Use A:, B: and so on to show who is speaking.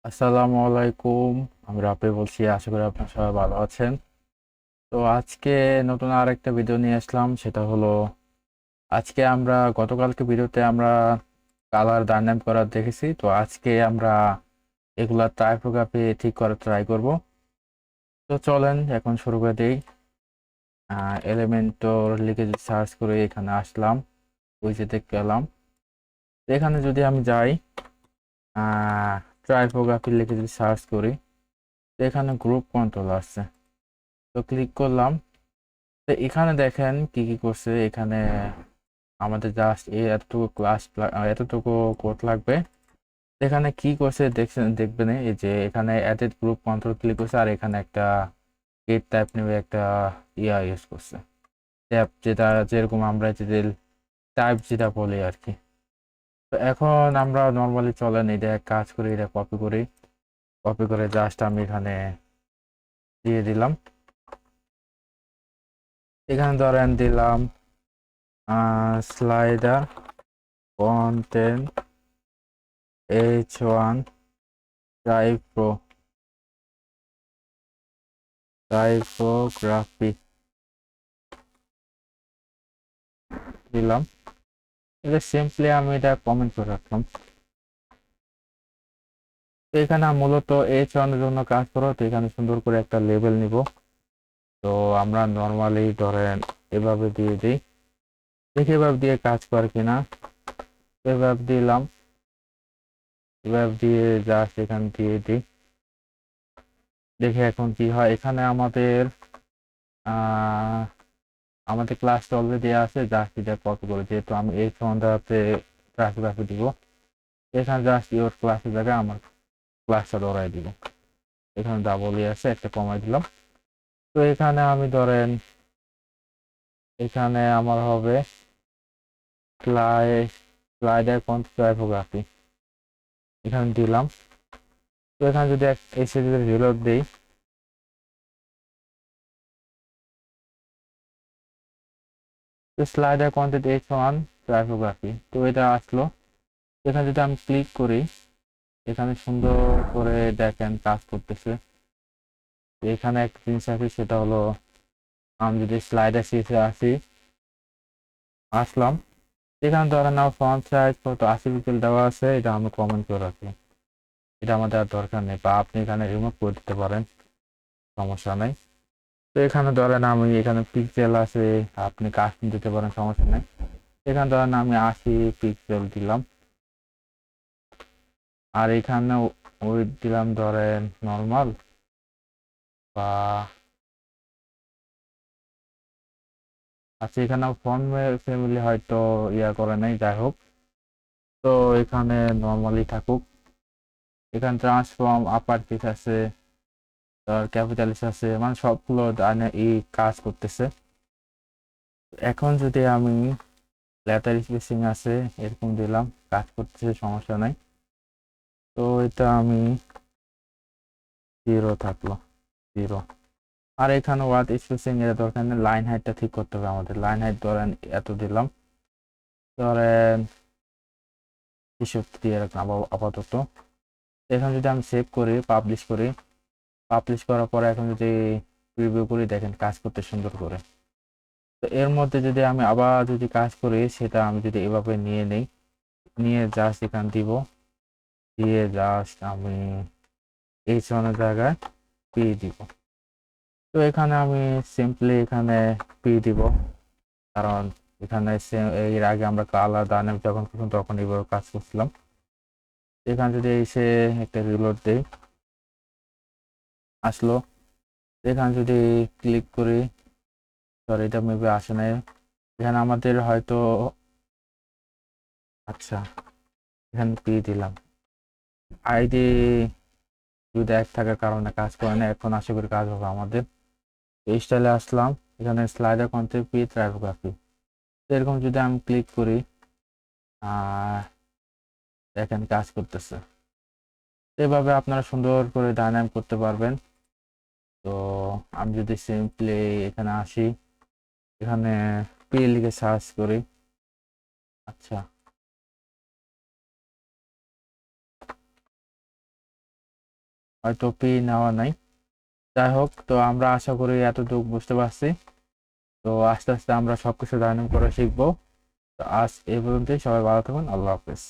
A: আসসালামু আলাইকুম। আমি রাপি বলছি, আশা করি আপনার সবাই ভালো আছেন। তো আজকে নতুন আরেকটা ভিডিও নিয়ে আসলাম। সেটা হলো, আজকে আমরা গতকালকে ভিডিওতে আমরা কালার ডায়নামিক করা দেখেছি। তো আজকে আমরা এগুলা টাইপোগ্রাফি ঠিক করার ট্রাই করব। তো চলেন এখন শুরু করে দিই। এলিমেন্টর লিখে যদি সার্চ করে এখানে আসলাম, উইজেটে গেলাম। তো এখানে যদি আমি যাই, টাইপোগ্রাফি লিখে যদি সার্চ করি, তো এখানে গ্রুপ কন্ট্রোল আসছে। তো ক্লিক করলাম। তো এখানে দেখেন কি কি করছে। এখানে আমাদের জাস্ট এই এতটুকু এতটুকু কোড লাগবে। এখানে কি করছে দেখবেন, এই যে এখানে অ্যাডেড গ্রুপ কন্ট্রোল ক্লিক করছে, আর এখানে একটা গেট টাইপ নেবে একটা ইউজ করছে, ট্যাব, যেটা যেরকম আমরা যে টাইপ যেটা বলি আর কি। তো এখন আমরা নর্মালি চলেন এটা এক কাজ করি, এটা কপি করে জাস্ট আমি এখানে দিয়ে দিলাম। এখানে ধরেন দিলাম স্লাইডার কন্টেন্ট H1 টাইপোগ্রাফি দিলাম। এটা সিম্পলি আমি এটা কমেন্ট করে রাখলাম। তো এখানে মূলত H1 এর জন্য কাজ করো, তো এখানে সুন্দর করে একটা লেবেল নিব। তো আমরা নর্মালি ধরেন এভাবে দিয়ে দিই, দেখি এভাবে দিয়ে কাজ করে কিনা। এভাবে দিলাম, এভাবে দিয়ে জাস্ট এখান দিয়ে দিই, দেখে এখন কি হয়। এখানে আহ আমাদের ক্লাসটা অলরেডি আছে, জাস্ট এটা কপি করে, যেহেতু আমি এই সন্ধ্যাতে টাইপোগ্রাফি দিব, এখানে জাস্ট ইওর ক্লাসের জায়গায় আমার ক্লাসটা ধরাই দিব। এখানে ডাবল আছে, একটা কমাই দিলাম। তো এখানে আমি ধরেন এখানে আমার হবে স্লাইডার টাইপোগ্রাফি, এখানে দিলাম। তো এখানে যদি এসে যদি রিলোড দিই, তো স্লাইডার কন্টেন্ট H1 টাইপোগ্রাফি, তো এটা আসলো। এখানে যদি আমি ক্লিক করি, এখানে সুন্দর করে দেখেন কাজ করতেছে। তো এখানে একটা জিনিস আছে, সেটা হলো আমি যদি স্লাইডার শিটে আসলাম, এখানে ধরেন আমার ফন্ট সাইজ কত 80 পিক্সেল দেওয়া আছে, এটা আমি কমেন্ট করে রাখি। এটা আমাদের আর দরকার নেই, বা আপনি এখানে রিমুভ করে দিতে পারেন, সমস্যা নেই। তো এখানে ধরেন আমি এখানে পিক্সেল আছে, আপনি কাস্টম দিতে পারেন, সমস্যা নেই। এখানে ধরেন আমি 80 পিক্সেল দিলাম, আর এখানে ওই দিলাম ধরেন নর্মাল, বা আচ্ছা এখানে ফন্ট ফ্যামিলি হয়তো ইয়া করে নাই, যাই হোক। তো এখানে নর্মালি থাকুক। এখানে ট্রান্সফর্ম আপার কেস আছে, তার ক্যাপিটালিস আছে, মানে সবগুলো এই কাজ করতেছে। এখন যদি আমি লেটার স্পেসিং আছে এরকম দিলাম, কাজ করতেছে, সমস্যা নাই। তো এটা আমি 0 থাকলো, 0। আর এখানে ওয়ার্ড স্পেসিং এর দরকার নেই, লাইন হাইটটা ঠিক করতে হবে আমাদের। লাইন হাইট ধরেন এত দিলাম, ধরেন 63 দিয়ে রাখলাম আপাতত। এখন যদি আমি সেভ করি, পাবলিশ করার পরে এখন যদি প্রিভিউ করি, দেখেন কাজ করতে সুন্দর করে। তো এর মধ্যে যদি আমি আবার যদি কাজ করি, সেটা আমি যদি এভাবে নিয়ে নেই, নিয়ে জাস্ট এখান দিয়ে জাস্ট আমি এই ধরনের জায়গায় পি দিব। তো এখানে আমি সিম্পলি এখানে পি দিব, কারণ এখানে এর আগে আমরা কালার ডায়নামিক যখন করতাম তখন এইভাবে কাজ করছিলাম। এখানে যদি এসে একটা রিলোড দেই, আসলো। এখানে যদি ক্লিক করি, সরি এটা মেবি আসে নাই। এখানে আমাদের হয়তো, আচ্ছা এখানে পি দিলাম, আইডি যদি এক থাকার কারণে কাজ করে না। এখন আশা করি কাজ হবে আমাদের। এই স্টাইলে আসলাম, এখানে স্লাইডার কন্টেন্ট পি টাইপোগ্রাফি, এরকম যদি আমি ক্লিক করি, আহ দেখেন কাজ করতেছে। এভাবে আপনারা সুন্দর করে ডায়নামিক করতে পারবেন। তো আমি যদি সিম্পলি এখানে আসি, এখানে পি লিখে সার্চ করি, আচ্ছা হয়তো পি নেওয়া নাই। যাই হোক, তো আমরা আশা করি এতটুকু বুঝতে পারছি। তো আস্তে আস্তে আমরা সবকিছু ডাইনামিক করে শিখবো। তো আজ এই পর্যন্তই, সবাই ভালো থাকুন, আল্লাহ হাফেজ।